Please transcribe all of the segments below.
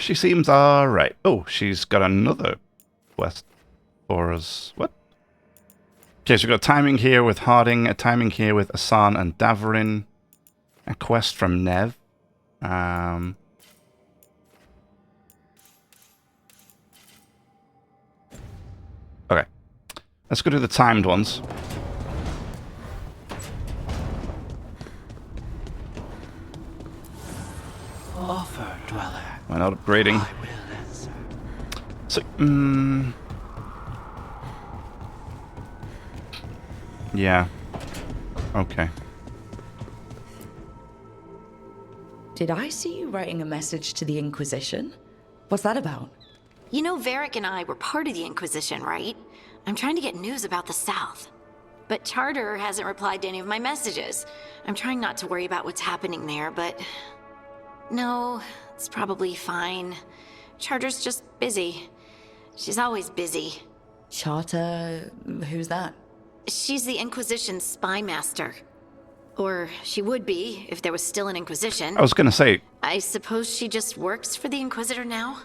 She seems alright. Oh, she's got another quest for us. What? Okay, so we've got a timing here with Harding, a timing here with Asan and Davarin, a quest from Nev. Okay. Let's go do the timed ones. Offer, dweller. Why not upgrading? I will answer. So, yeah. Okay. Did I see you writing a message to the Inquisition? What's that about? You know, Varric and I were part of the Inquisition, right? I'm trying to get news about the South. But Charter hasn't replied to any of my messages. I'm trying not to worry about what's happening there, but... No, it's probably fine. Charter's just busy. She's always busy. Charter... who's that? She's the Inquisition's spy master. Or she would be, if there was still an Inquisition. I was going to say... I suppose she just works for the Inquisitor now?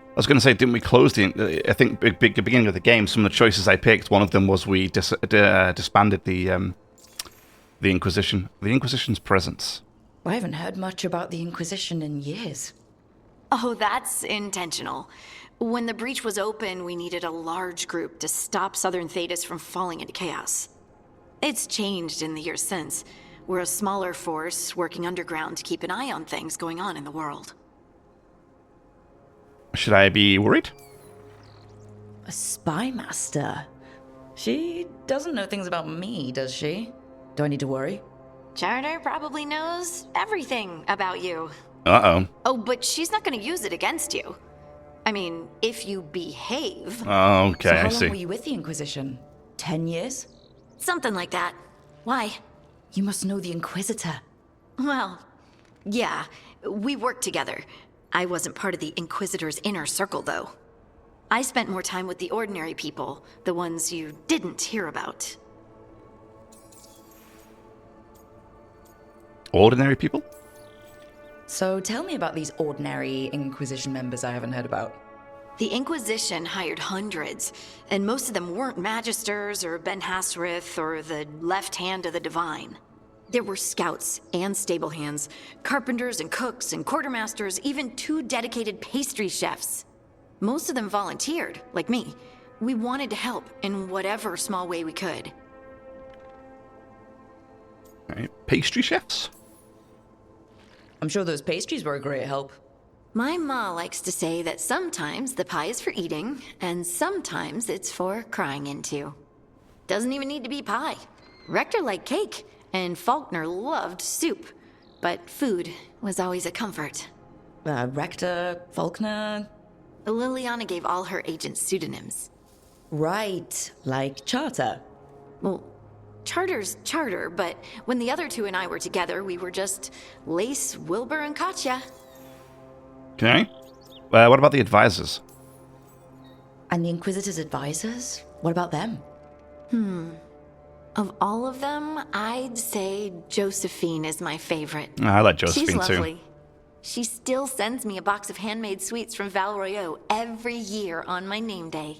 I was going to say, didn't we close the... I think beginning of the game, some of the choices I picked, one of them was we disbanded the Inquisition. The Inquisition's presence. I haven't heard much about the Inquisition in years. Oh, that's intentional. When the breach was open, we needed a large group to stop Southern Thedas from falling into chaos. It's changed in the years since. We're a smaller force working underground to keep an eye on things going on in the world. Should I be worried? A spy master? She doesn't know things about me, does she? Do I need to worry? Charter probably knows everything about you. Uh-oh. Oh, but she's not going to use it against you. I mean, if you behave. Okay, So how I long see. were you with the Inquisition? 10 years? Something like that. Why? You must know the Inquisitor. Well, yeah, we worked together. I wasn't part of the Inquisitor's inner circle, though. I spent more time with the ordinary people, the ones you didn't hear about. Ordinary people? So tell me about these ordinary Inquisition members I haven't heard about. The Inquisition hired hundreds, and most of them weren't Magisters or Ben Hasrith or the left hand of the Divine. There were scouts and stable hands, carpenters and cooks and quartermasters, even 2 dedicated pastry chefs. Most of them volunteered, like me. We wanted to help in whatever small way we could. Right. Pastry chefs? I'm sure those pastries were a great help. My ma likes to say that sometimes the pie is for eating, and sometimes it's for crying into. Doesn't even need to be pie. Rector liked cake, and Faulkner loved soup. But food was always a comfort. Rector, Faulkner... Liliana gave all her agents pseudonyms. Right, like Charter. Well, Charter's Charter, but when the other 2 and I were together, we were just Lace, Wilbur, and Katya. Okay. What about the advisors? And the Inquisitor's advisors? What about them? Of all of them, I'd say Josephine is my favorite. I like Josephine She's too. lovely. She still sends me a box of handmade sweets from Val Royeaux every year on my name day.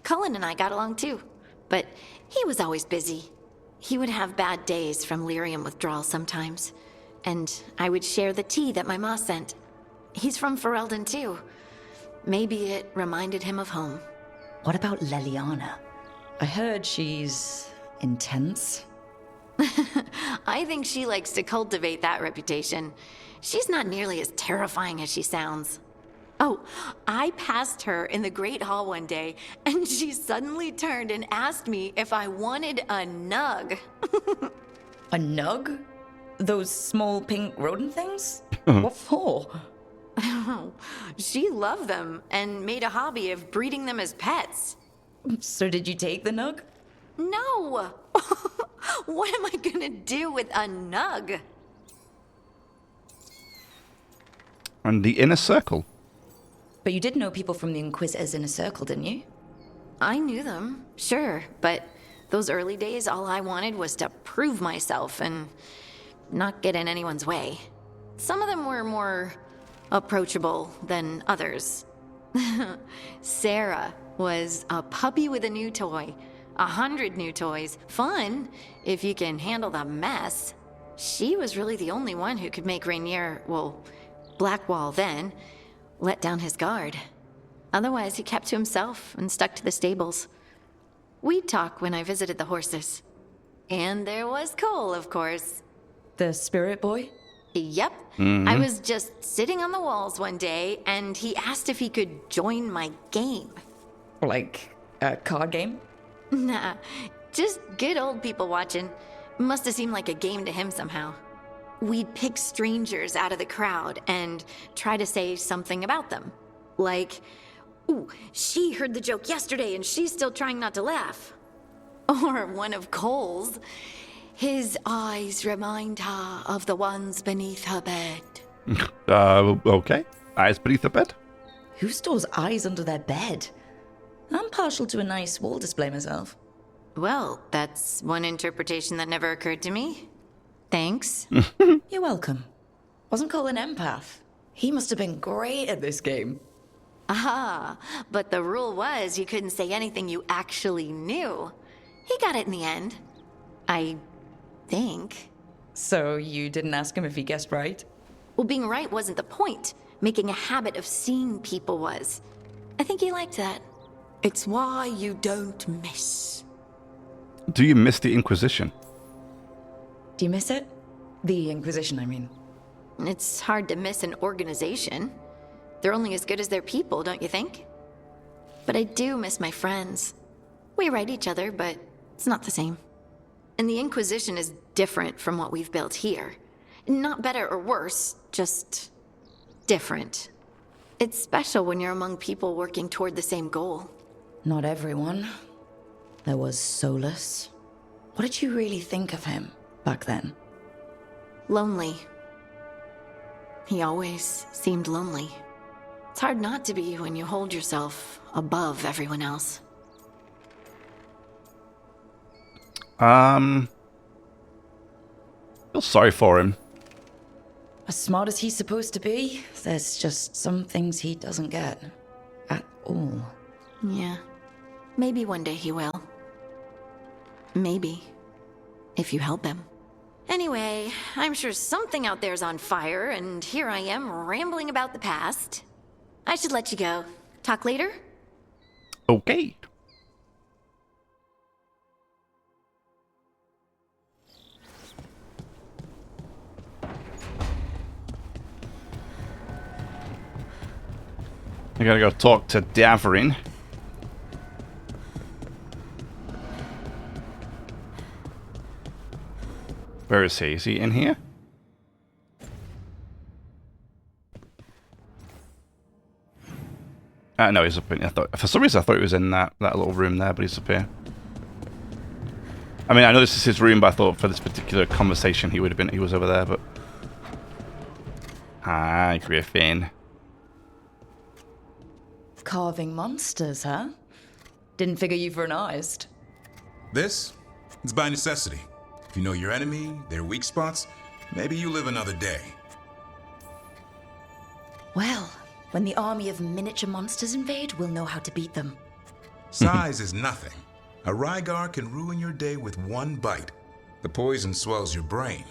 Cullen and I got along too, but he was always busy. He would have bad days from lyrium withdrawal sometimes, and I would share the tea that my ma sent. He's from Ferelden too. Maybe it reminded him of home. What about Liliana? I heard she's... intense. I think she likes to cultivate that reputation. She's not nearly as terrifying as she sounds. Oh, I passed her in the Great Hall one day, and she suddenly turned and asked me if I wanted a nug. A nug? Those small pink rodent things? What for? She loved them and made a hobby of breeding them as pets. So did you take the nug? No! What am I gonna do with a nug? And the inner circle. But you did know people from the Inquisitors Inner Circle, didn't you? I knew them, sure, but those early days, all I wanted was to prove myself and not get in anyone's way. Some of them were more approachable than others. Sarah was a puppy with a new toy. 100 new toys. Fun, if you can handle the mess. She was really the only one who could make Rainier, well, Blackwall then, let down his guard. Otherwise, he kept to himself and stuck to the stables. We'd talk when I visited the horses. And there was Cole, of course. The spirit boy? Yep. I was just sitting on the walls one day, and he asked if he could join my game. Like a card game? Nah, just good old people watching. Must have seemed like a game to him somehow. We'd pick strangers out of the crowd and try to say something about them. Like, ooh, she heard the joke yesterday and she's still trying not to laugh. Or one of Cole's. His eyes remind her of the ones beneath her bed. Okay. Eyes beneath the bed? Who stores eyes under their bed? I'm partial to a nice wall display myself. Well, that's one interpretation that never occurred to me. Thanks. You're welcome. Wasn't Cole an empath? He must have been great at this game. Ah, but the rule was you couldn't say anything you actually knew. He got it in the end. I think. So you didn't ask him if he guessed right? Well, being right wasn't the point. Making a habit of seeing people was. I think he liked that. It's why you don't miss. Do you miss the Inquisition? Do you miss it? The Inquisition, I mean. It's hard to miss an organization. They're only as good as their people, don't you think? But I do miss my friends. We write each other, but it's not the same. And the Inquisition is different from what we've built here. Not better or worse, just different. It's special when you're among people working toward the same goal. Not everyone. There was Solus. What did you really think of him back then? Lonely. He always seemed lonely. It's hard not to be when you hold yourself above everyone else. Feel sorry for him. As smart as he's supposed to be, there's just some things he doesn't get. At all. Yeah. Maybe one day he will. Maybe. If you help him. Anyway, I'm sure something out there's on fire, and here I am rambling about the past. I should let you go. Talk later? Okay. I gotta go talk to Davarin. Where is he? Is he in here? No, he's up in. For some reason, I thought he was in that little room there, but he's up here. I mean, I know this is his room, but I thought for this particular conversation, he was over there. But hi, Griffin. Carving monsters, huh? Didn't figure you for an artist. This is by necessity. If you know your enemy, their weak spots, maybe you live another day. Well, when the army of miniature monsters invade, we'll know how to beat them. Size is nothing. A Rygar can ruin your day with one bite. The poison swells your brain.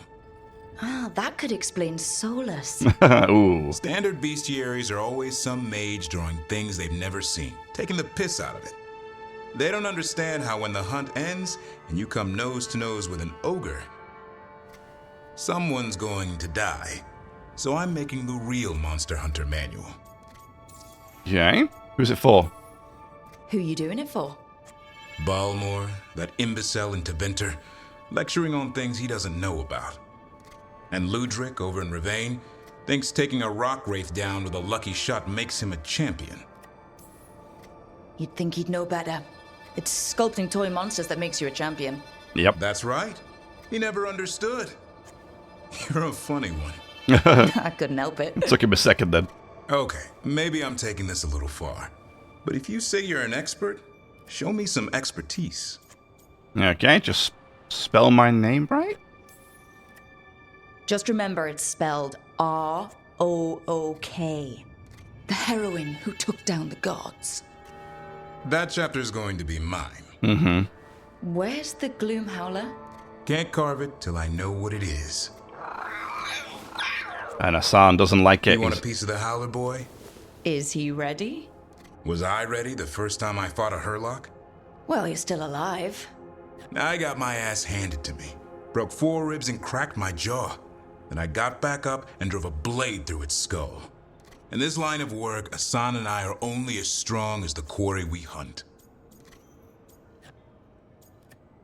Ah, that could explain Solus. Ooh. Standard bestiaries are always some mage drawing things they've never seen, taking the piss out of it. They don't understand how when the hunt ends and you come nose to nose with an ogre, someone's going to die. So I'm making the real Monster Hunter manual. Okay. Who's it for? Who you doing it for? Balmor, that imbecile in Teventer, lecturing on things he doesn't know about. And Ludric over in Ravane thinks taking a rock wraith down with a lucky shot makes him a champion. You'd think he'd know better. It's sculpting toy monsters that makes you a champion. Yep. That's right. He never understood. You're a funny one. I couldn't help it. Took him a second then. Okay, maybe I'm taking this a little far. But if you say you're an expert, show me some expertise. Okay, just spell my name right. Just remember it's spelled R-O-K. O-O-K. The heroine who took down the gods. That chapter's going to be mine. Mm-hmm. Where's the Gloom Howler? Can't carve it till I know what it is. And Hassan doesn't like it. You want a piece of the Howler, boy? Is he ready? Was I ready the first time I fought a Herlock? Well, he's still alive. I got my ass handed to me. Broke 4 ribs and cracked my jaw. Then I got back up and drove a blade through its skull. In this line of work, Hassan and I are only as strong as the quarry we hunt.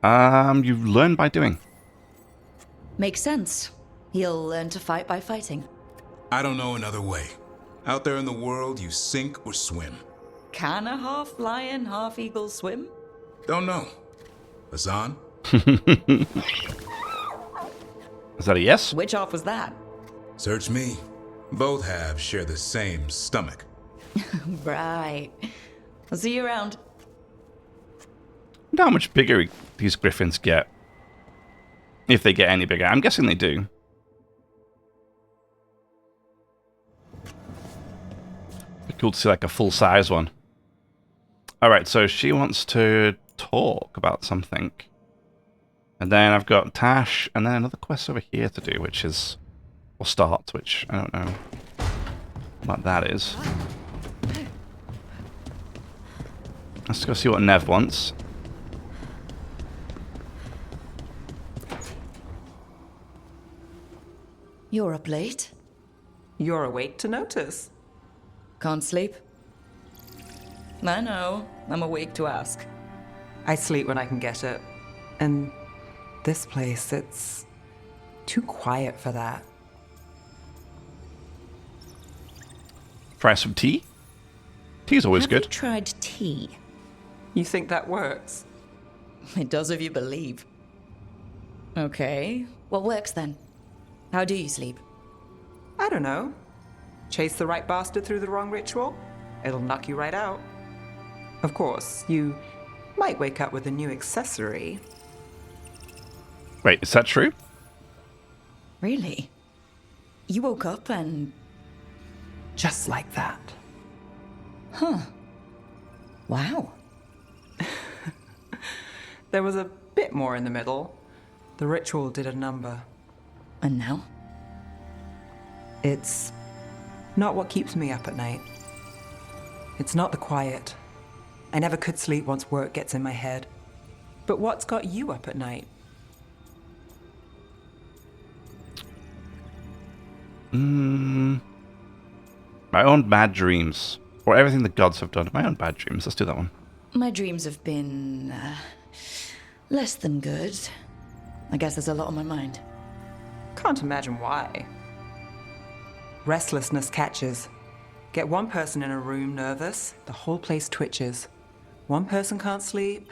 You learn by doing. Makes sense. He'll learn to fight by fighting. I don't know another way. Out there in the world, you sink or swim. Can a half lion, half eagle swim? Don't know. Hassan? Is that a yes? Which half was that? Search me. Both halves share the same stomach. Right. I'll see you around. I wonder how much bigger these griffins get. If they get any bigger. I'm guessing they do. Be cool to see like a full-size one. Alright, so she wants to talk about something. And then I've got Tash, and then another quest over here to do, which is... Or start, which I don't know what that is. Let's go see what Nev wants. You're up late. You're awake to notice. Can't sleep? I know. I'm awake to ask. I sleep when I can get it. And this place, it's too quiet for that. Try some tea? Tea's always Have good. you tried tea? You think that works? It does if you believe. Okay. What works then? How do you sleep? I don't know. Chase the right bastard through the wrong ritual? It'll knock you right out. Of course, you might wake up with a new accessory. Wait, is that true? Really? You woke up and... Just like that. Huh. Wow. There was a bit more in the middle. The ritual did a number. And now? It's not what keeps me up at night. It's not the quiet. I never could sleep once work gets in my head. But what's got you up at night? My own bad dreams. Or everything the gods have done. My own bad dreams. Let's do that one. My dreams have been... less than good. I guess there's a lot on my mind. Can't imagine why. Restlessness catches. Get one person in a room nervous, the whole place twitches. One person can't sleep.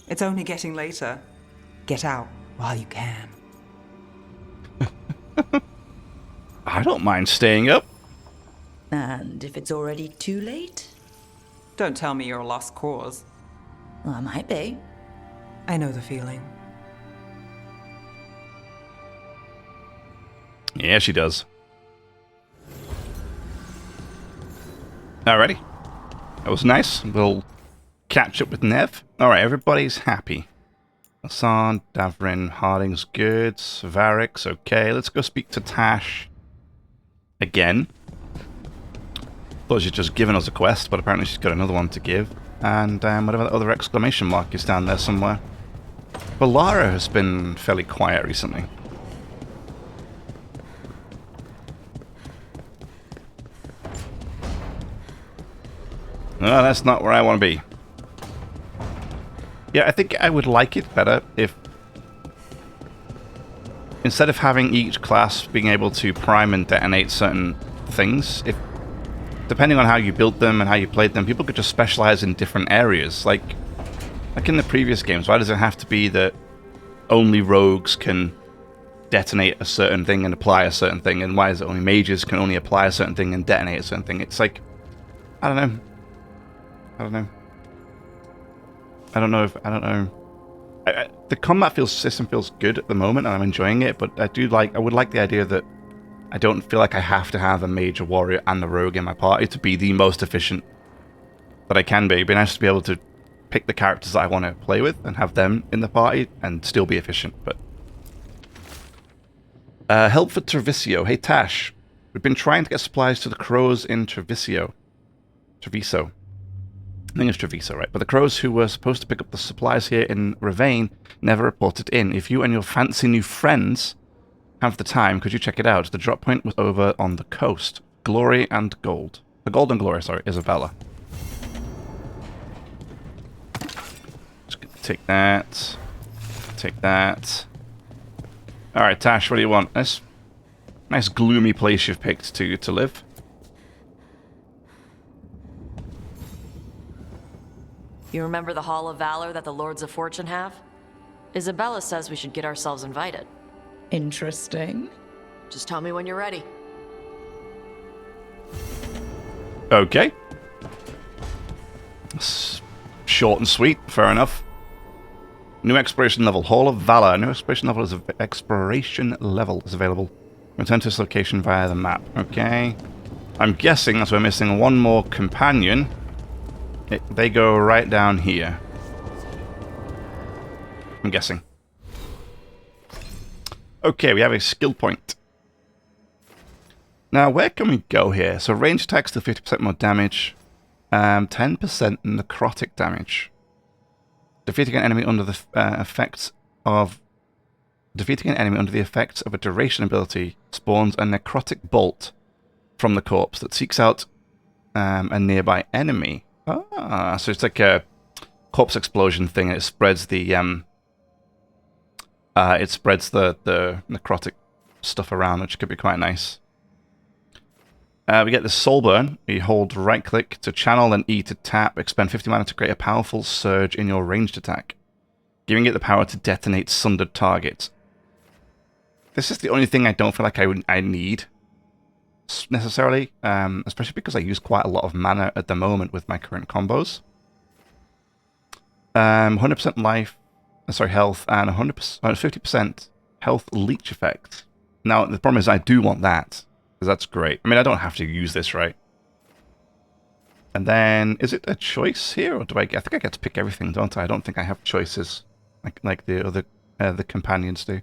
It's only getting later. Get out while you can. I don't mind staying up. And if it's already too late? Don't tell me you're a lost cause. Well, I might be. I know the feeling. Yeah, she does. Alrighty. That was nice. We'll catch up with Nev. Alright, everybody's happy. Hassan, Davrin, Harding's good. Varric's okay. Let's go speak to Tash. Again. Thought she'd just given us a quest, but apparently she's got another one to give. And whatever that other exclamation mark is down there somewhere. But Lara has been fairly quiet recently. No, that's not where I want to be. Yeah, I think I would like it better if... Instead of having each class being able to prime and detonate certain things, if depending on how you built them and how you played them, people could just specialize in different areas. Like in the previous games, why does it have to be that only rogues can detonate a certain thing and apply a certain thing, and why is it only mages can only apply a certain thing and detonate a certain thing? It's like, I don't know. The combat system feels good at the moment, and I'm enjoying it. But I would like the idea that I don't feel like I have to have a major warrior and a rogue in my party to be the most efficient that I can be. It'd be nice to be able to pick the characters that I want to play with and have them in the party and still be efficient, but... help for Treviso. Hey Tash, we've been trying to get supplies to the crows in Treviso. Treviso. I think it's Treviso, right? But the crows who were supposed to pick up the supplies here in Ravane never reported in. If you and your fancy new friends have the time, could you check it out? The drop point was over on the coast. Glory and gold. The gold and glory, sorry, Isabella. Just gonna take that. Take that. Alright, Tash, what do you want? Nice gloomy place you've picked to live. You remember the Hall of Valor that the Lords of Fortune have? Isabella says we should get ourselves invited. Interesting. Just tell me when you're ready. Okay. Short and sweet, fair enough. New exploration level, Hall of Valor. New exploration level is available. Return to this location via the map. Okay. I'm guessing as we're missing one more companion. They go right down here. I'm guessing. Okay, we have a skill point. Now, where can we go here? So range attacks do 50% more damage. 10% necrotic damage. Defeating an enemy under the effects of a duration ability spawns a necrotic bolt from the corpse that seeks out a nearby enemy. Ah, so it's like a corpse explosion thing, and it spreads the necrotic stuff around, which could be quite nice. We get the soul burn. We hold right click to channel and E to tap. Expend 50 mana to create a powerful surge in your ranged attack, giving it the power to detonate sundered targets. This is the only thing I don't feel like I need necessarily, especially because I use quite a lot of mana at the moment with my current combos. 100% health, and 50% health leech effect. Now, the problem is I do want that, because that's great. I mean, I don't have to use this, right? And then, is it a choice here, or do I think I get to pick everything, don't I? I don't think I have choices, like the other the companions do.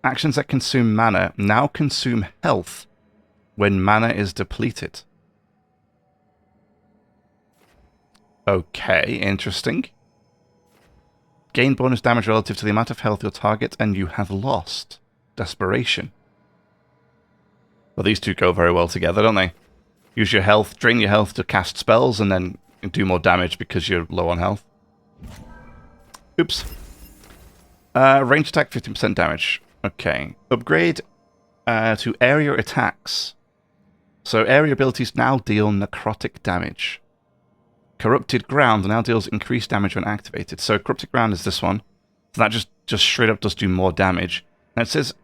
Actions that consume mana now consume health when mana is depleted. Okay, interesting. Gain bonus damage relative to the amount of health your target and you have lost. Desperation. Well, these two go very well together, don't they? Use your health, drain your health to cast spells, and then do more damage because you're low on health. Oops. Range attack, 15% damage. Okay. Upgrade to area attacks. So area abilities now deal necrotic damage. Corrupted Ground now deals increased damage when activated. So Corrupted Ground is this one. So that just straight up does do more damage. And it says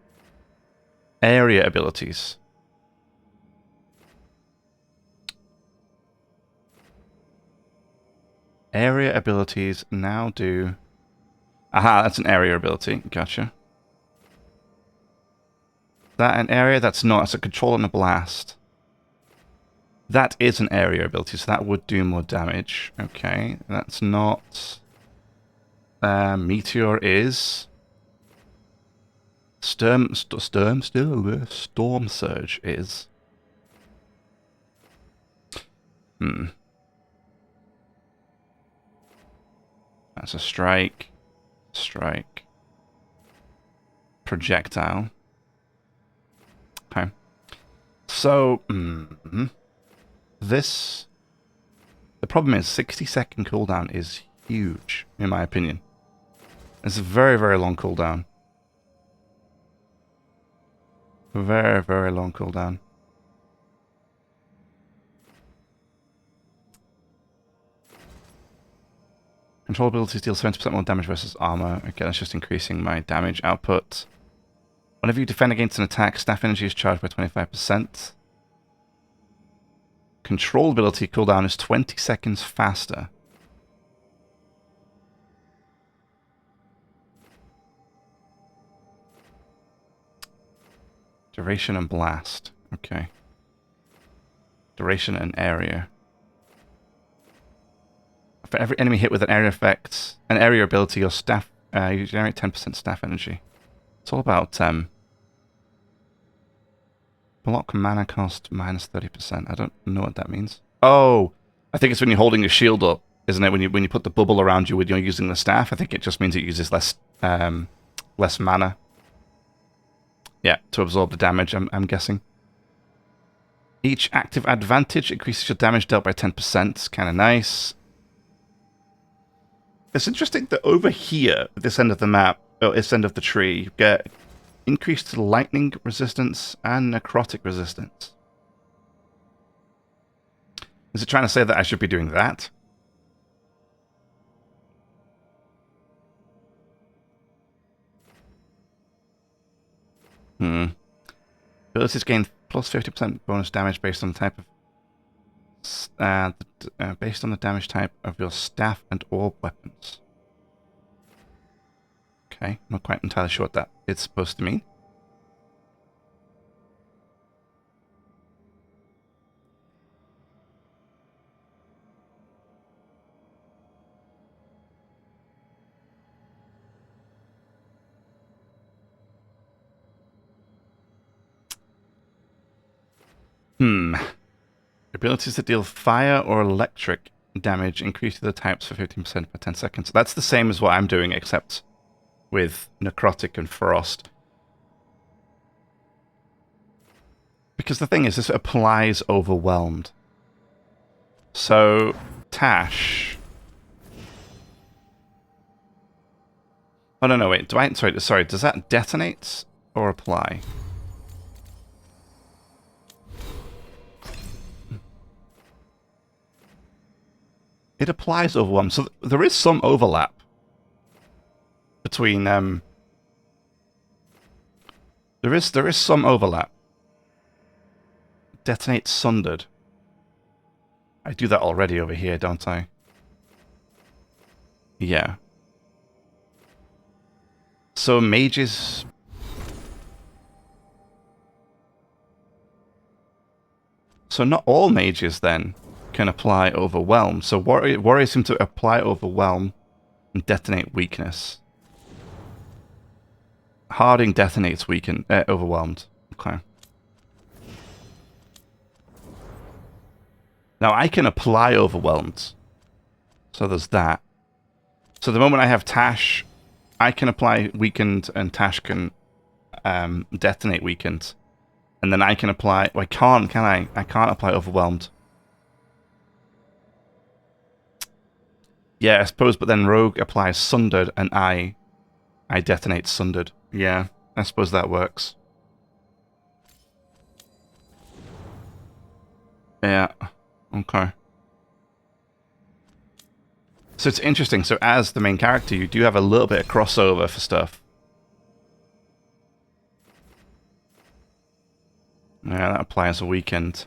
area abilities. Area abilities now do... Aha, that's an area ability. Gotcha. That an area? That's not. It's a control and a blast. That is an area ability, so that would do more damage. Okay, that's not... Meteor is... Storm Surge is... That's a strike. Strike. Projectile. Okay. So, this... The problem is 60-second cooldown is huge, in my opinion. It's a very, very long cooldown. Very, very long cooldown. Control abilities deal 70% more damage versus armor. Okay, that's just increasing my damage output. Whenever you defend against an attack, staff energy is charged by 25%. Control ability cooldown is 20 seconds faster. Duration and blast. Okay. Duration and area. For every enemy hit with an area effect, an area ability, your staff, you generate 10% staff energy. It's all about block mana cost minus 30%. I don't know what that means. Oh, I think it's when you're holding your shield up, isn't it? When you put the bubble around you when you're using the staff, I think it just means it uses less mana. Yeah, to absorb the damage, I'm guessing. Each active advantage increases your damage dealt by 10%. It's kind of nice. It's interesting that over here, at this end of the map, or this end of the tree, you get increased lightning resistance and necrotic resistance. Is it trying to say that I should be doing that? Abilities gain plus 50% bonus damage based on the type of based on the damage type of your staff and orb weapons. Okay, I'm not quite entirely sure what that is supposed to mean. Abilities that deal fire or electric damage increase the types for 15% per 10 seconds. That's the same as what I'm doing, except with necrotic and frost. Because the thing is, this applies overwhelmed. So, Tash. Oh, no, wait. Sorry, does that detonate or apply? It applies overwhelm, so there is some overlap between there is some overlap. Detonate sundered. I do that already over here, don't I? Yeah. So mages. So not all mages then can apply overwhelm. So warriors seem to apply overwhelm and detonate weakness. Harding detonates overwhelmed. Okay. Now I can apply overwhelmed. So there's that. So the moment I have Tash, I can apply weakened and Tash can detonate weakened. And then I can apply... Well, I can't, can I? I can't apply overwhelmed. Yeah, I suppose, but then Rogue applies Sundered, and I detonate Sundered. Yeah, I suppose that works. Yeah, okay. So it's interesting. So as the main character, you do have a little bit of crossover for stuff. Yeah, that applies a weekend.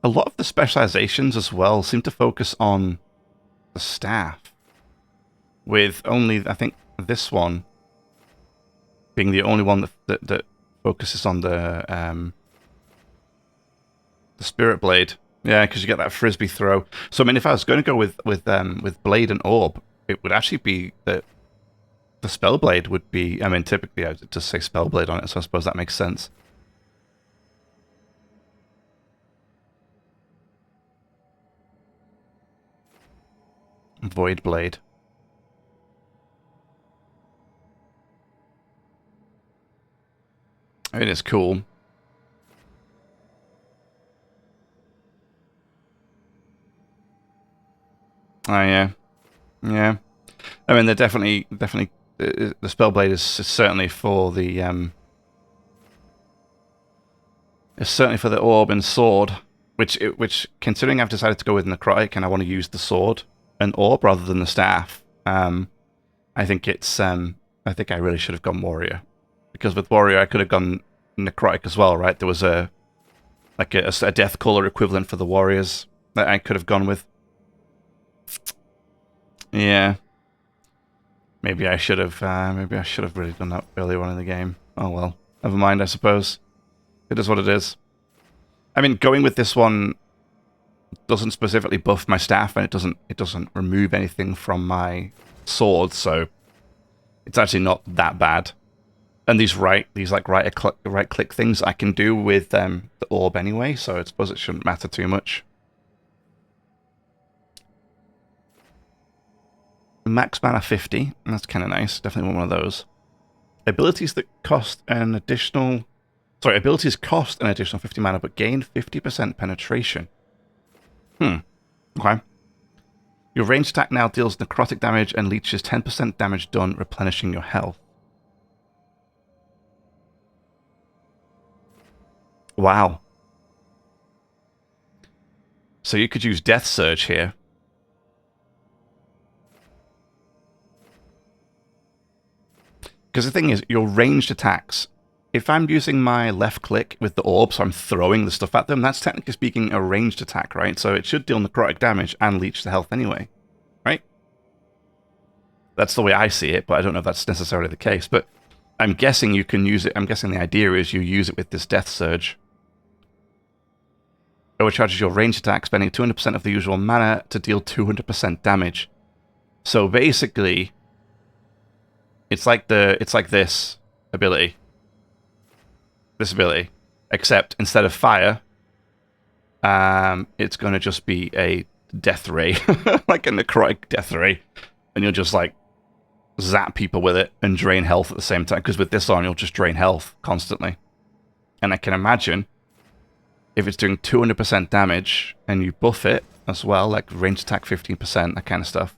A lot of the specializations as well seem to focus on the staff. With only, I think, this one being the only one that focuses on the Spirit Blade. Yeah, because you get that frisbee throw. So I mean, if I was going to go with Blade and Orb, it would actually be that the Spell Blade would be. I mean, typically I would just say Spell Blade on it, so I suppose that makes sense. Void Blade. It is cool. Oh yeah, yeah. I mean, they're definitely. The Spellblade is certainly for the. It's certainly for the orb and sword, which considering I've decided to go with necrotic and I want to use the sword and orb rather than the staff. I think it's. I think I really should have gone warrior, because with warrior I could have gone necrotic as well, right? There was a death caller equivalent for the warriors that I could have gone with. Yeah. Maybe I should have really done that earlier on in the game. Oh well, never mind. I suppose it is what it is. I mean, going with this one doesn't specifically buff my staff, and it doesn't remove anything from my sword, so it's actually not that bad. And these right click things I can do with the orb anyway, so I suppose it shouldn't matter too much. Max mana 50, that's kind of nice. Definitely want one of those. Abilities cost an additional 50 mana, but gain 50% penetration. Okay. Your ranged attack now deals necrotic damage and leeches 10% damage done, replenishing your health. Wow. So you could use Death Surge here. Because the thing is, your ranged attacks, if I'm using my left click with the orb, so I'm throwing the stuff at them, that's technically speaking a ranged attack, right? So it should deal necrotic damage and leech the health anyway, right? That's the way I see it, but I don't know if that's necessarily the case. But I'm guessing you can use it. I'm guessing the idea is you use it with this Death Surge. Overcharges your ranged attack, spending 200% of the usual mana to deal 200% damage. So basically, it's like this ability. This ability. Except instead of fire, it's going to just be a death ray. Like a necrotic death ray. And you'll just like zap people with it and drain health at the same time. Because with this on, you'll just drain health constantly. And I can imagine if it's doing 200% damage and you buff it as well, like range attack 15%, that kind of stuff.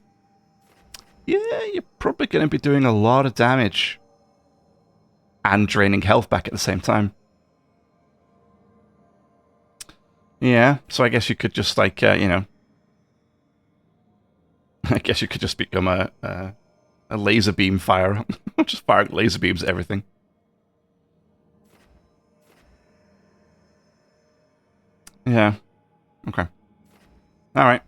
Yeah, you're probably going to be doing a lot of damage and draining health back at the same time. Yeah, so I guess you could just like, you know, I guess you could just become a laser beam fire. Just firing laser beams at everything. Yeah. Okay. All right.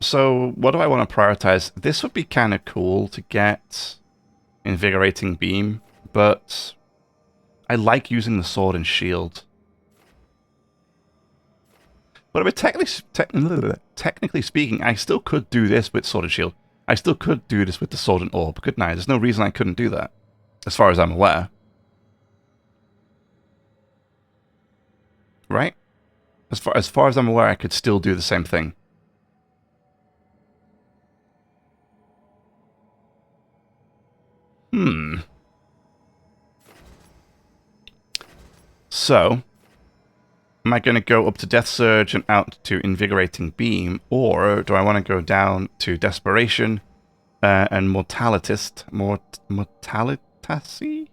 So what do I want to prioritize? This would be kind of cool to get Invigorating Beam, but I like using the sword and shield. But I mean, technically speaking, I still could do this with sword and shield. I still could do this with the sword and orb, couldn't I? There's no reason I couldn't do that, as far as I'm aware. Right? As far as I'm aware, I could still do the same thing. So, am I going to go up to Death Surge and out to Invigorating Beam, or do I want to go down to Desperation and Mortalitas? Mortalitasy?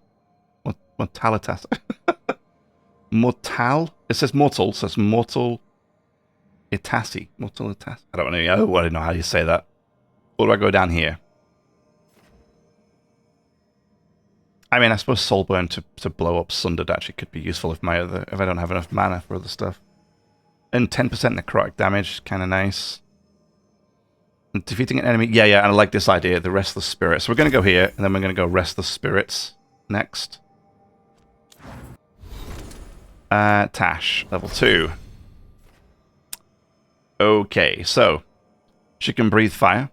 Mortalitas. Mortal? It says mortal, so it's mortal Itasi. Mortal Itasi. I don't know how you say that. Or do I go down here? I mean, I suppose Soulburn to blow up Sundered actually could be useful if I don't have enough mana for other stuff. And 10% necrotic damage, kind of nice. And defeating an enemy, yeah, and I like this idea, the Restless Spirits. So we're going to go here, and then we're going to go Restless Spirits next. Tash, level 2. Okay, so she can breathe fire.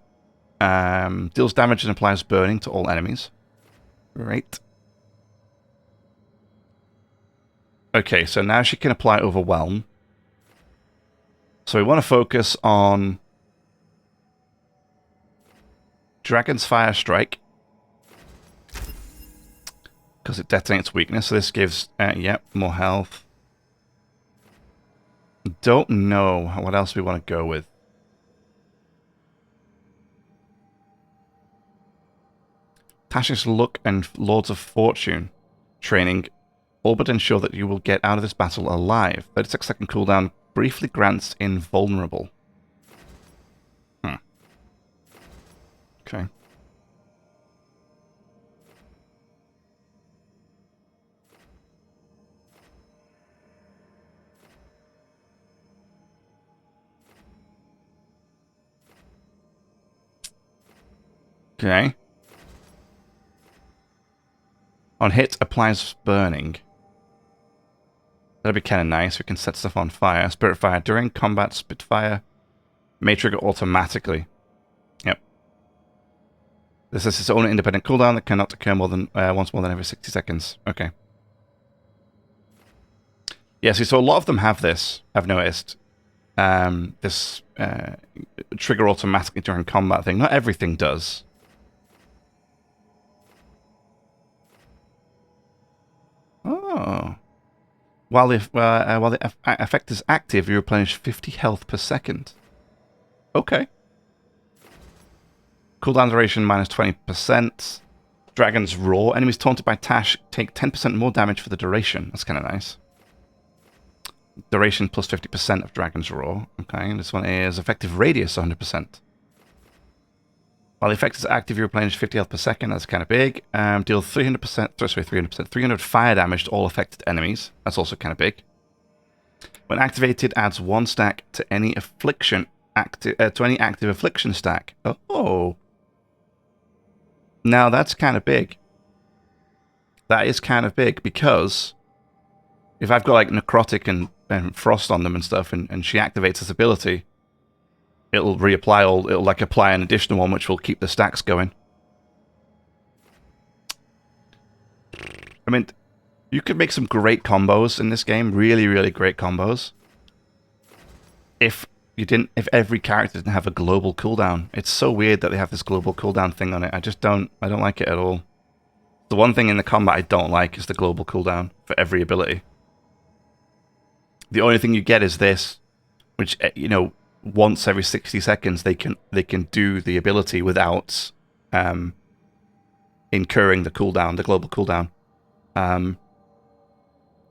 Deals damage and applies burning to all enemies. Right. Okay, so now she can apply Overwhelm. So we want to focus on Dragon's Fire Strike, because it detonates weakness. So this gives, more health. Don't know what else we want to go with. Tash's Luck and Lords of Fortune training. All but ensure that you will get out of this battle alive. 36-second cooldown briefly grants invulnerable. Okay. Okay. On hit, applies burning. That'd be kind of nice. We can set stuff on fire. Spirit fire. During combat, Spitfire may trigger automatically. Yep. This is its own independent cooldown that cannot occur more than once more than every 60 seconds. Okay. Yeah, see, so a lot of them have this, I've noticed. This trigger automatically during combat thing. Not everything does. Oh. While the effect is active, you replenish 50 health per second. Okay. Cooldown duration minus 20%. Dragon's Roar. Enemies taunted by Tash take 10% more damage for the duration. That's kind of nice. Duration plus 50% of Dragon's Roar. Okay, and this one is effective radius 100%. While the effect is active, you replenish 50 health per second. That's kind of big. Deal 300% fire damage to all affected enemies. That's also kind of big. When activated, adds 1 stack to any active affliction stack. Oh. Now that's kind of big. That is kind of big because if I've got like necrotic and frost on them and stuff, and she activates this ability, it'll reapply it'll like apply an additional one which will keep the stacks going. I mean, you could make some great combos in this game, really, really great combos. If every character didn't have a global cooldown. It's so weird that they have this global cooldown thing on it. I don't like it at all. The one thing in the combat I don't like is the global cooldown for every ability. The only thing you get is this, which, you know, once every 60 seconds they can do the ability without incurring the cooldown, the global cooldown.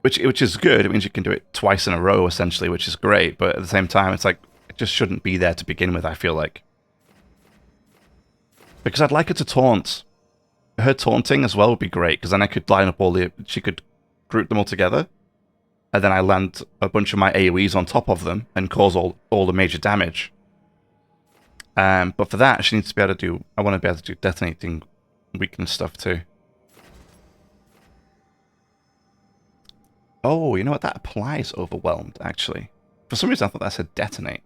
Which is good. It means you can do it twice in a row essentially, which is great, but at the same time it's like it just shouldn't be there to begin with, I feel like. Because I'd like her to taunt. Her taunting as well would be great, because then I could line up she could group them all together, and then I land a bunch of my AoEs on top of them and cause all the major damage. But for that, she needs to be able to do... I want to be able to do detonating weakness stuff too. Oh, you know what? That applies Overwhelmed, actually. For some reason, I thought that said detonate.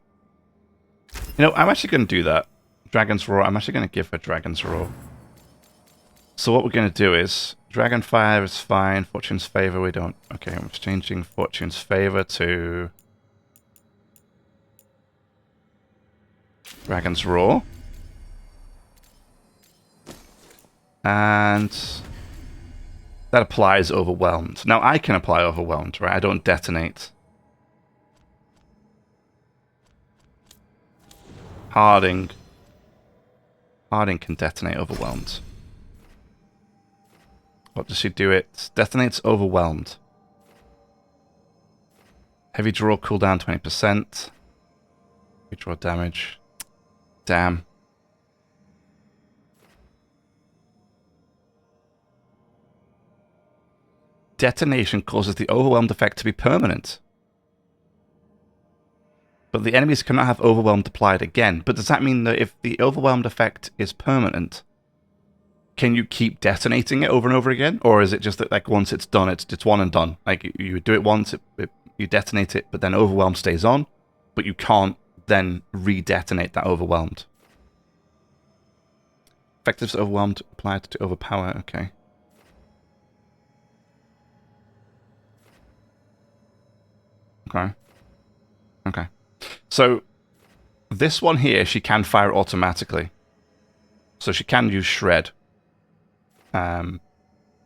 You know, I'm actually going to do that. Dragon's Roar. I'm actually going to give her Dragon's Roar. So what we're going to do is... Dragonfire is fine. Fortune's Favor, we don't... Okay, I'm changing Fortune's Favor to... Dragon's Roar. And... that applies Overwhelmed. Now, I can apply Overwhelmed, right? I don't detonate. Harding can detonate Overwhelmed. What does she do? It detonates Overwhelmed. Heavy draw cooldown 20%. Heavy draw damage. Damn. Detonation causes the overwhelmed effect to be permanent. But the enemies cannot have overwhelmed applied again. But does that mean that if the overwhelmed effect is permanent, can you keep detonating it over and over again? Or is it just that like once it's done, it's one and done? Like you do it once, you detonate it, but then overwhelmed stays on, but you can't then re-detonate that overwhelmed. Effective overwhelmed applied to overpower, okay. Okay. Okay. So, this one here, she can fire automatically. So she can use Shred.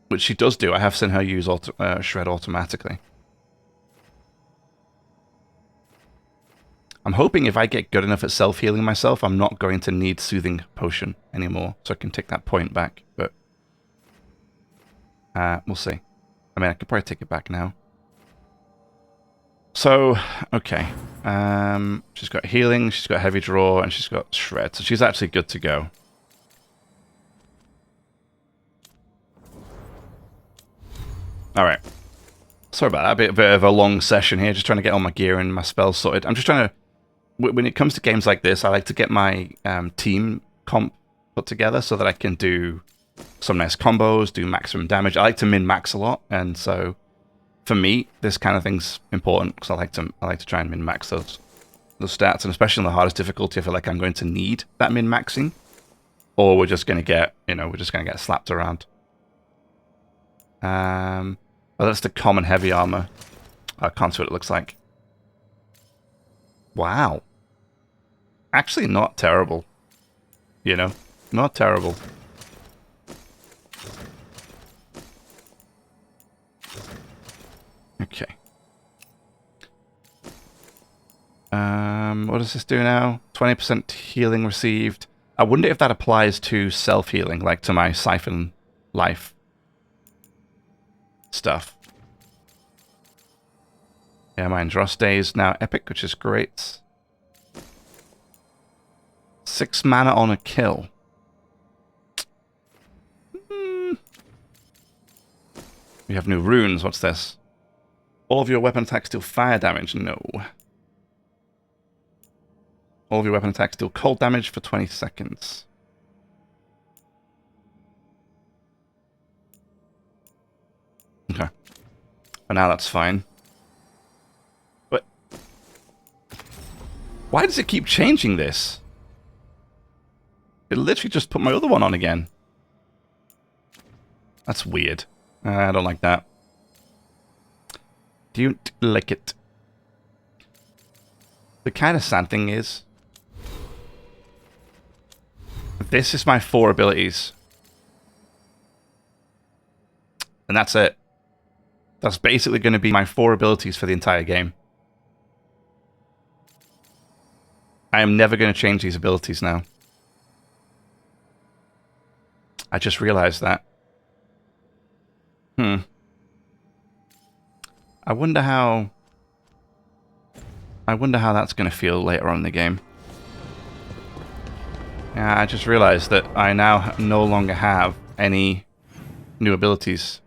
Which she does do. I have seen her use Shred automatically. I'm hoping if I get good enough at self-healing myself, I'm not going to need Soothing Potion anymore. So I can take that point back. But we'll see. I mean, I could probably take it back now. So, okay. She's got healing, she's got heavy draw, and she's got shred. So she's actually good to go. Alright. Sorry about that. A bit of a long session here. Just trying to get all my gear and my spells sorted. I'm just trying to... When it comes to games like this, I like to get my team comp put together so that I can do some nice combos, do maximum damage. I like to min-max a lot, and so for me, this kind of thing's important because I like to try and min-max those stats, and especially on the hardest difficulty, I feel like I'm going to need that min-maxing, or we're just going to get, slapped around. Oh, that's the common heavy armor. I can't see what it looks like. Wow. Actually, not terrible. Not terrible. Okay. What does this do now? 20% healing received. I wonder if that applies to self-healing, like to my siphon life stuff. Yeah, my Andros Day is now epic, which is great. 6 mana on a kill. We have new runes. What's this? All of your weapon attacks deal fire damage. No. All of your weapon attacks deal cold damage for 20 seconds. Okay. For now, that's fine. But why does it keep changing this? It literally just put my other one on again. That's weird. I don't like that. Do you like it? The kind of sad thing is, this is my 4 abilities. And that's it. That's basically going to be my 4 abilities for the entire game. I am never going to change these abilities now. I just realized that. I wonder how that's going to feel later on in the game. Yeah, I just realized that I now no longer have any new abilities.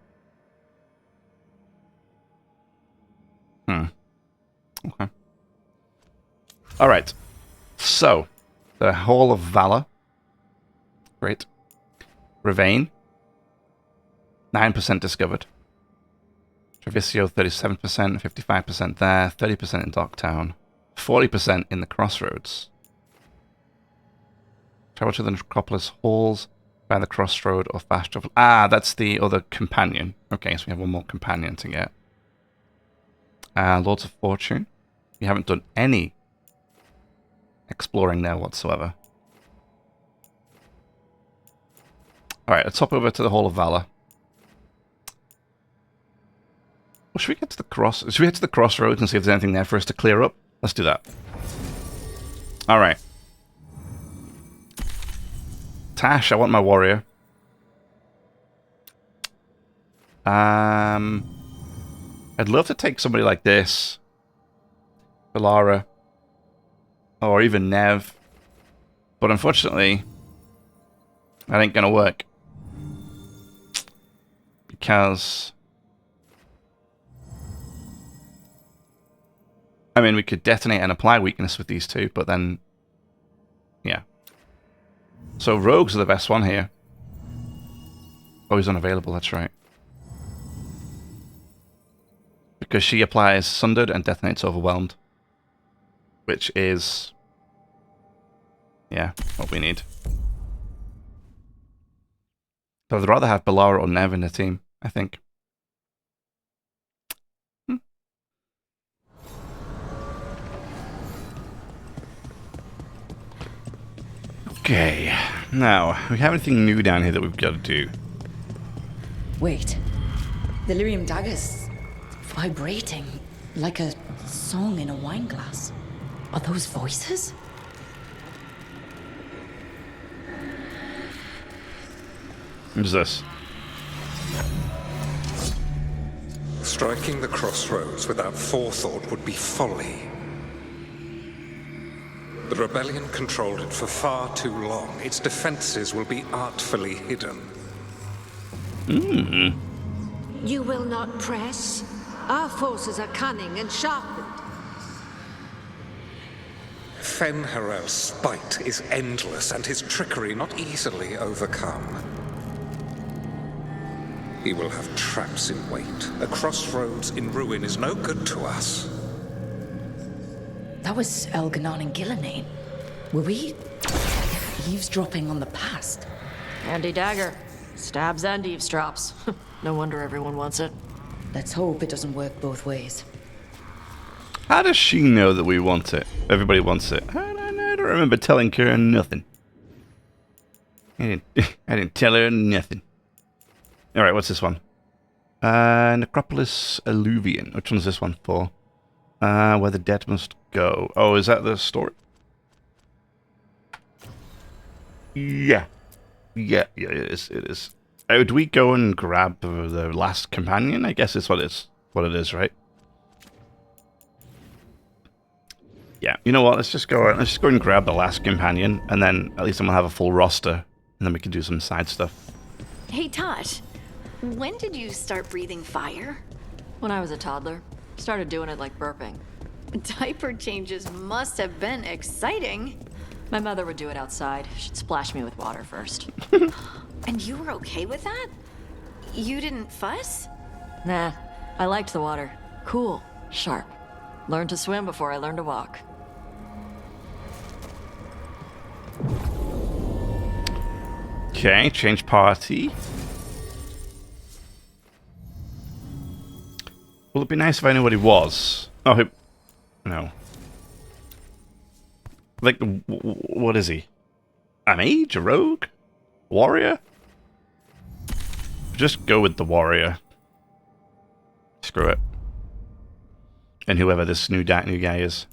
Okay. Alright. So, the Hall of Valor. Great. Ravane. 9% discovered. Treviso, 37%, 55% there, 30% in Docktown, 40% in the Crossroads. Travel to the Necropolis Halls by the Crossroad or fast travel. Ah, that's the other companion. Okay, so we have one more companion to get. Lords of Fortune. We haven't done any exploring there whatsoever. Alright, let's hop over to the Hall of Valor. Well, should we get to the Crossroads and see if there's anything there for us to clear up? Let's do that. Alright. Tash, I want my warrior. I'd love to take somebody like this. Valara. Or even Nev. But unfortunately, that ain't gonna work. Because I mean, we could detonate and apply weakness with these two, but then, yeah. So rogues are the best one here. Oh, he's unavailable, that's right. Because she applies Sundered and detonates Overwhelmed. Which is, yeah, what we need. So I'd rather have Valara or Nev in the team, I think. Okay, now, we have anything new down here that we've got to do? Wait. The lyrium dagger's vibrating like a song in a wine glass. Are those voices? Who's this? Striking the crossroads without forethought would be folly. The rebellion controlled it for far too long. Its defenses will be artfully hidden. You will not press? Our forces are cunning and sharpened. Fen'Harel's spite is endless and his trickery not easily overcome. He will have traps in wait. A crossroads in ruin is no good to us. That was Elganon and Gillenane. Were we eavesdropping on the past? Handy dagger. Stabs and eavesdrops. No wonder everyone wants it. Let's hope it doesn't work both ways. How does she know that we want it? Everybody wants it. I don't remember telling her nothing. I didn't tell her nothing. Alright, what's this one? Necropolis Alluvian. Which one's this one for? Where the dead must go. Oh, is that the story? Yeah. Yeah, it is. Oh, do we go and grab the last companion? I guess it's what it is, right? Yeah, you know what? Let's just go and grab the last companion, and then at least I'm gonna have a full roster, and then we can do some side stuff. Hey, Tosh, when did you start breathing fire? When I was a toddler, started doing it like burping. Diaper changes must have been exciting. My mother would do it outside. She'd splash me with water first. And you were okay with that? You didn't fuss? Nah, I liked the water. Cool, sharp. Learned to swim before I learned to walk. Okay, change party. Will it be nice if I knew what he was? Oh, no. Like, what is he? A mage? A rogue? Warrior? Just go with the warrior. Screw it. And whoever this new guy is.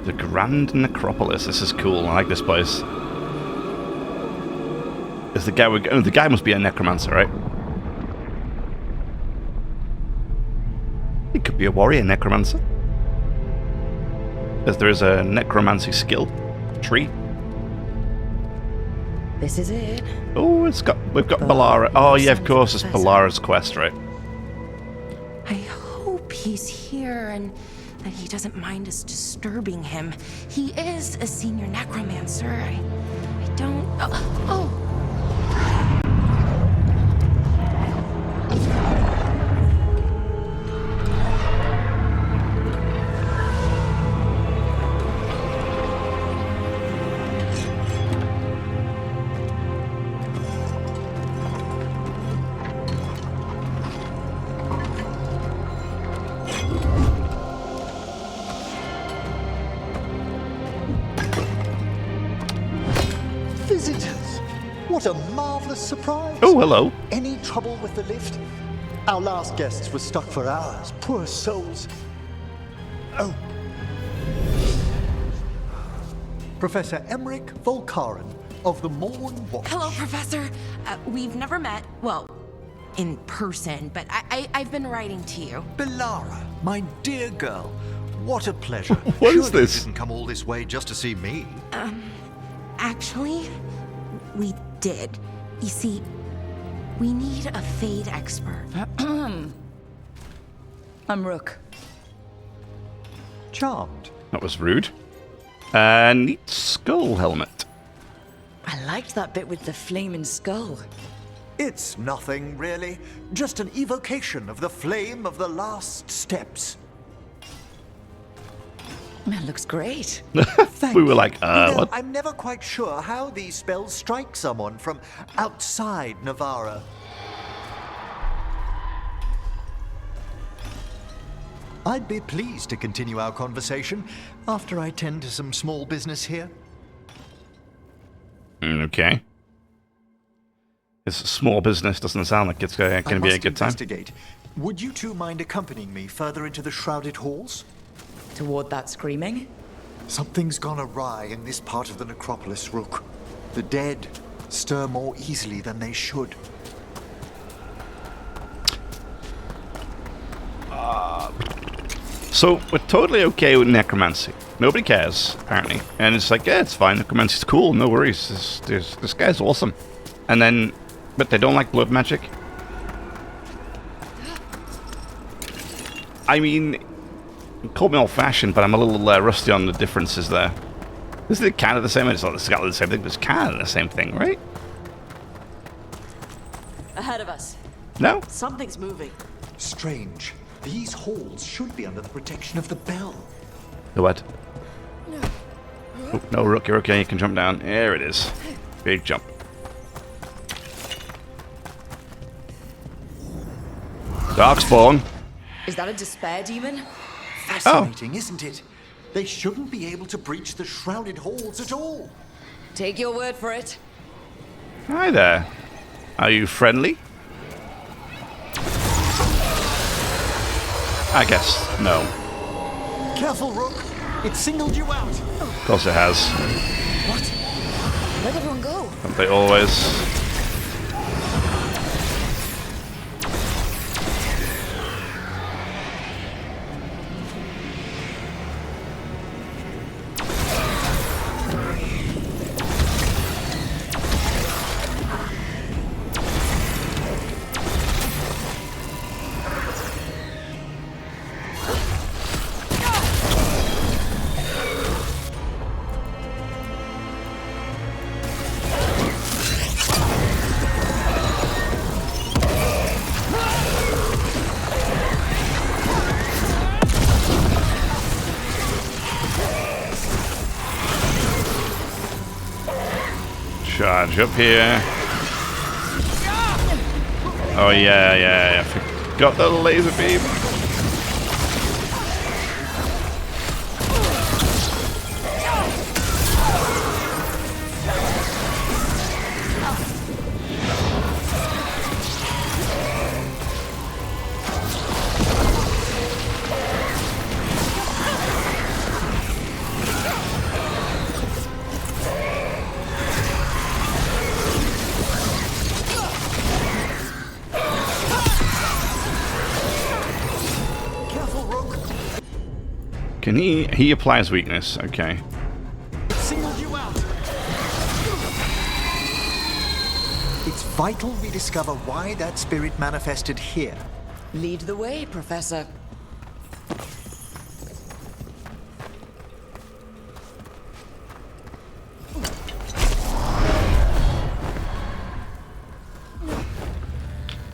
The Grand Necropolis. This is cool. I like this place. Is the guy the guy must be a necromancer, right? He could be a warrior necromancer. As there is a necromancy skill tree. This is it. Oh, we've got Balara. Oh yeah, of course, it's Balara's quest, right? I hope he's here and that he doesn't mind us disturbing him. He is a senior necromancer. I don't. Oh. What a marvelous surprise! Oh, hello. Any trouble with the lift? Our last guests were stuck for hours. Poor souls. Oh. Professor Emmerich Volkaren of the Morn Watch. Hello, Professor. We've never met. Well, in person, but I've been writing to you. Balara, my dear girl. What a pleasure. What is Surely this? You didn't come all this way just to see me. Actually, we did. You see, we need a Fade expert. I'm Rook. Charmed. That was rude. Neat skull helmet. I liked that bit with the flaming skull. It's nothing, really. Just an evocation of the flame of the last steps. That looks great. Thank We were like, you. You know, what? I'm never quite sure how these spells strike someone from outside Navarra. I'd be pleased to continue our conversation after I tend to some small business here. Okay. This small business doesn't sound like it's going to be a good time. Investigate. Would you two mind accompanying me further into the shrouded halls? Toward that screaming? Something's gone awry in this part of the necropolis, Rook. The dead stir more easily than they should. So, we're totally okay with necromancy. Nobody cares, apparently. And it's like, yeah, it's fine. Necromancy's cool. No worries. This guy's awesome. And then, but they don't like blood magic. I mean, call me old-fashioned, but I'm a little rusty on the differences there. Isn't it kind of the same? It's not exactly the same thing, but it's kind of the same thing, right? Ahead of us. No? Something's moving. Strange. These halls should be under the protection of the bell. The what? Oh, no, Rook, you're okay. You can jump down. There it is. Big jump. Darkspawn. Is that a despair demon? Fascinating, isn't it? They shouldn't be able to breach the shrouded halls at all. Take your word for it. Hi there. Are you friendly? I guess no. Careful, Rook. It singled you out. Of course it has. What? Where'd everyone go? Don't they always? Charge up here. Oh yeah, I forgot the laser beam. Can he applies weakness, okay. It singled you out. It's vital we discover why that spirit manifested here. Lead the way, Professor.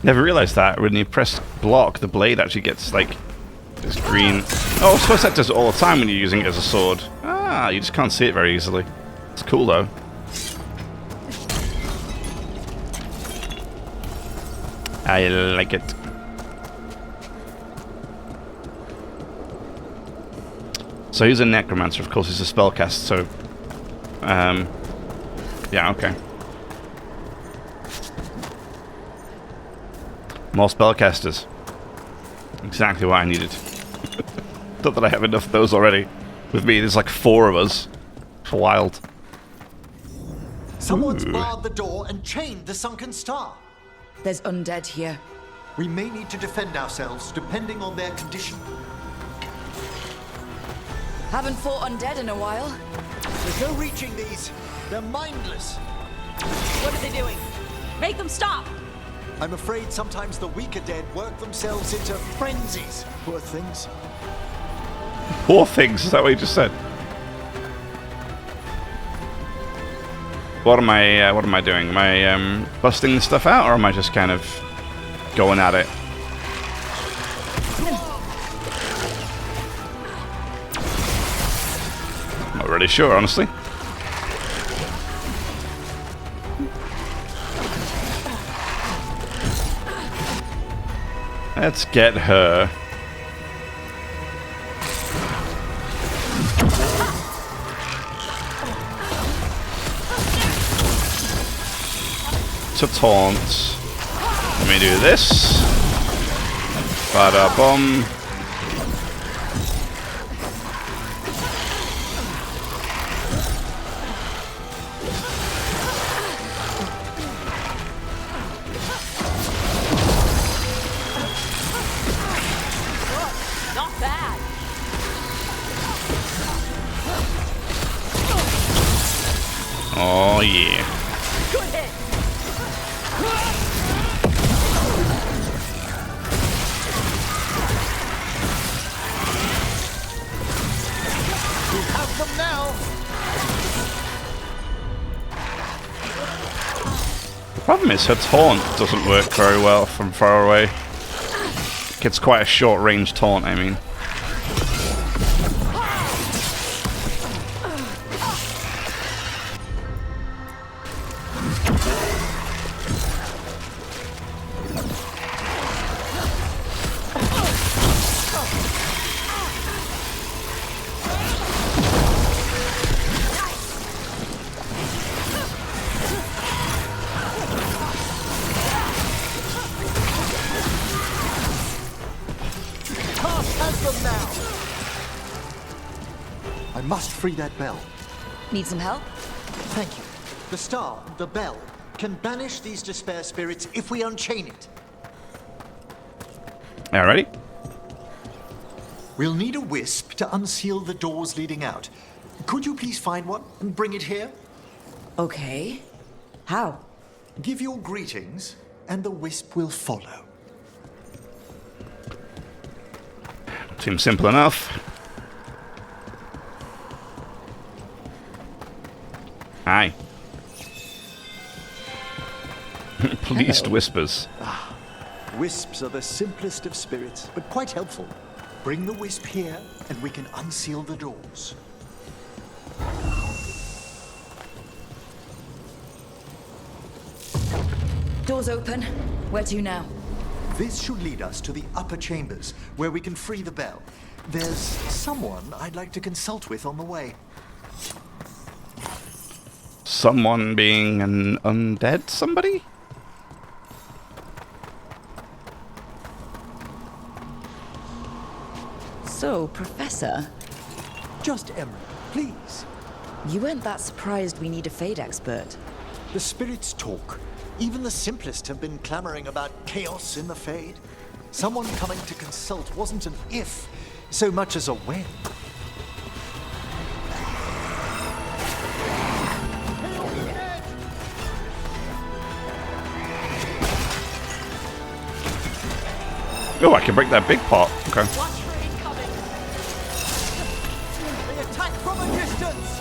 Never realized that when you press block, the blade actually gets like this green. Oh, I suppose that does it all the time when you're using it as a sword. Ah, you just can't see it very easily. It's cool though. I like it. So he's a necromancer, of course he's a spellcaster, so yeah, okay. More spellcasters. Exactly what I needed. Not that I have enough of those already. With me, there's like 4 of us. It's wild. Someone's barred the door and chained the sunken star. There's undead here. We may need to defend ourselves, depending on their condition. Haven't fought undead in a while. There's no reaching these. They're mindless. What are they doing? Make them stop! I'm afraid sometimes the weaker dead work themselves into frenzies. Poor things. Poor things, is that what you just said? What am I doing? Am I busting this stuff out, or am I just kind of going at it? Not really sure, honestly. Let's get her. To taunt. Let me do this. Bada bomb. Not bad. Oh yeah. Good hit. problem is her taunt doesn't work very well from far away. It's quite a short range taunt, I mean. I must free that bell. Need some help? Thank you. The star, the bell, can banish these despair spirits if we unchain it. Alrighty. We'll need a wisp to unseal the doors leading out. Could you please find one and bring it here? Okay. How? Give your greetings, and the wisp will follow. Seems simple enough. Aye. Pleased whispers. Wisps are the simplest of spirits, but quite helpful. Bring the wisp here, and we can unseal the doors. Doors open. Where to now? This should lead us to the upper chambers, where we can free the bell. There's someone I'd like to consult with on the way. Someone being an undead somebody? So, Professor, Just Emery, please. you weren't that surprised we need a Fade expert. The spirits talk. Even the simplest have been clamoring about chaos in the Fade. Someone coming to consult wasn't an if, so much as a when. Oh, I can break that big pot. Okay. Watch for incoming! They attack from a distance!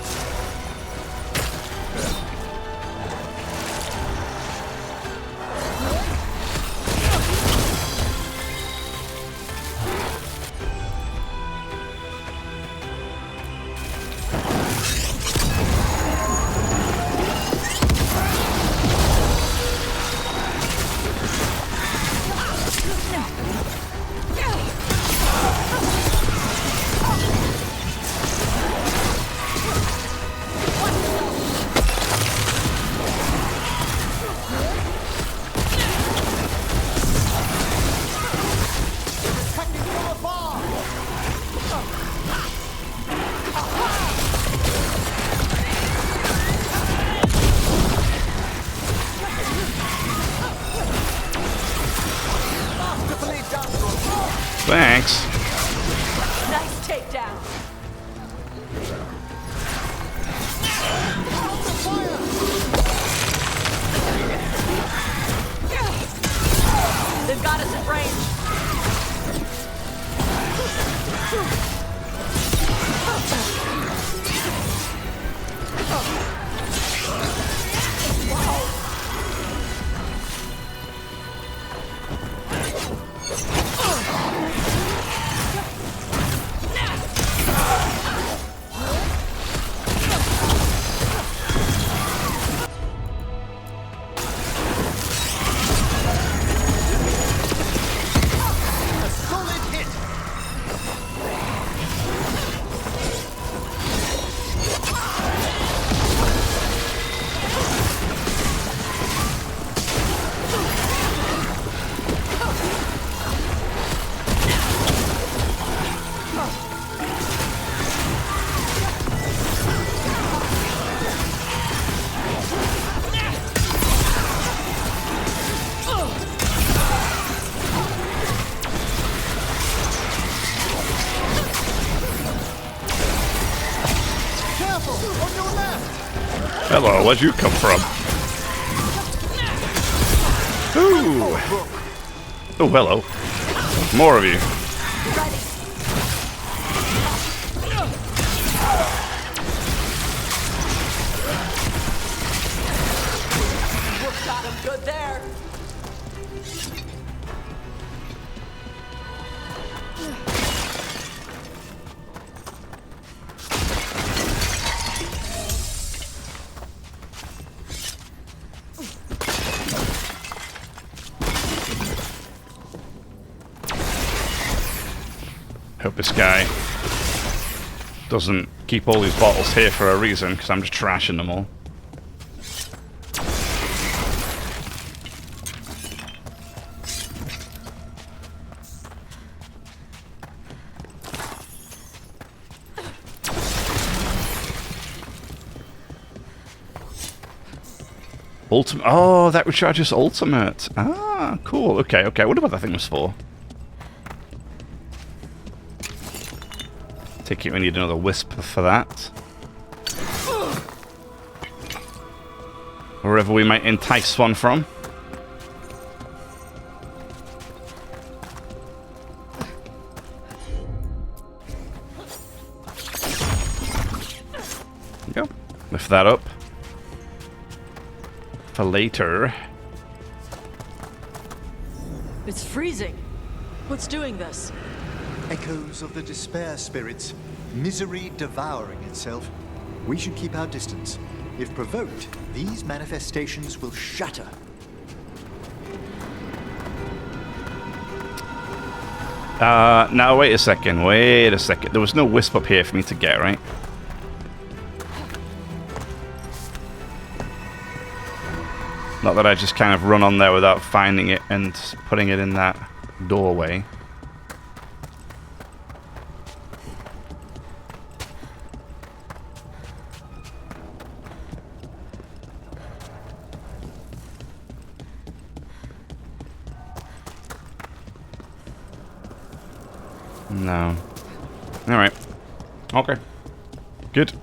Thanks. Nice takedown. They've got us at range. Hello, where'd you come from? Ooh. Oh, hello. More of you. Got him good there. Hope this guy doesn't keep all these bottles here for a reason, because I'm just trashing them all. Ultimate. Oh, that recharges ultimate. Ah, cool. Okay, okay. I wonder what that thing was for. Take it we need another wisp for that. Wherever we might entice one from. There we go. Lift that up. For later. It's freezing. What's doing this? Echoes of the despair spirits, misery devouring itself. We should keep our distance. If provoked, these manifestations will shatter. Now wait a second, wait a second. There was no wisp up here for me to get, right? Not that I just kind of run on there without finding it and putting it in that doorway. No. Alright. Okay. Good.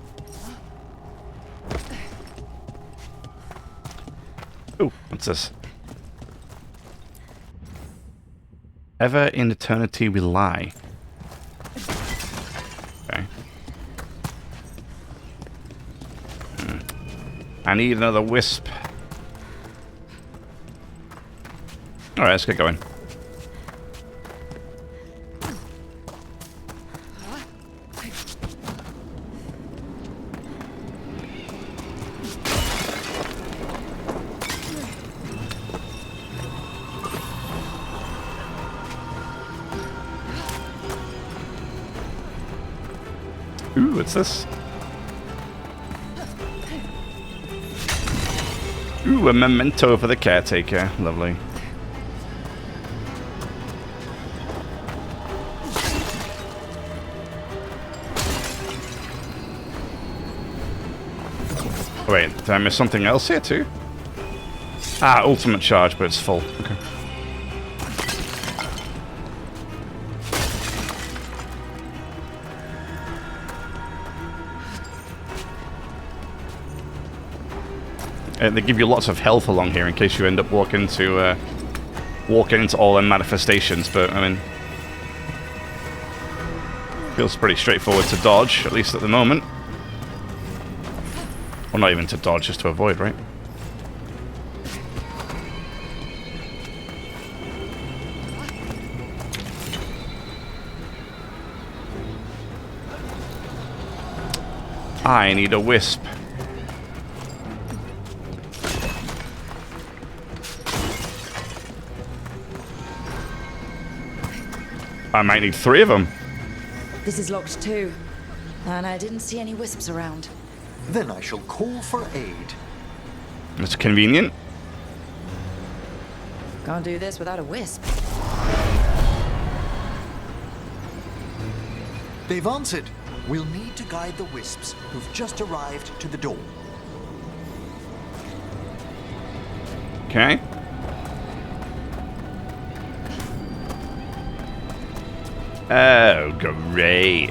Ooh, what's this? Ever in eternity we lie. Okay. I need another wisp. Alright, let's get going. Ooh, what's this? Ooh, a memento for the caretaker. Lovely. Wait, did I miss something else here too? Ah, ultimate charge, but it's full. Okay. They give you lots of health along here in case you end up walking into all them manifestations, but I mean, feels pretty straightforward to dodge, at least at the moment. Well, not even to dodge, just to avoid, right? I need a wisp. I might need 3 of them. This is locked too, and I didn't see any wisps around. Then I shall call for aid. That's convenient. Can't do this without a wisp. They've answered. We'll need to guide the wisps who've just arrived to the door. Okay. Oh, great.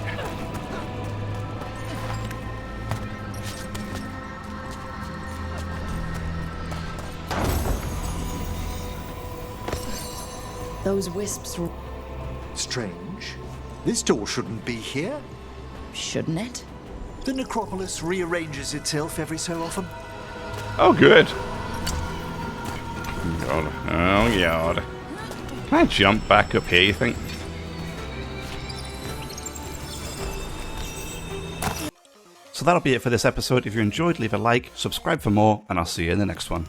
Those wisps were... Strange. This door shouldn't be here. Shouldn't it? The necropolis rearranges itself every so often. Oh, good. God. Oh, God. Can I jump back up here, you think? So that'll be it for this episode. If you enjoyed, leave a like, subscribe for more, and I'll see you in the next one.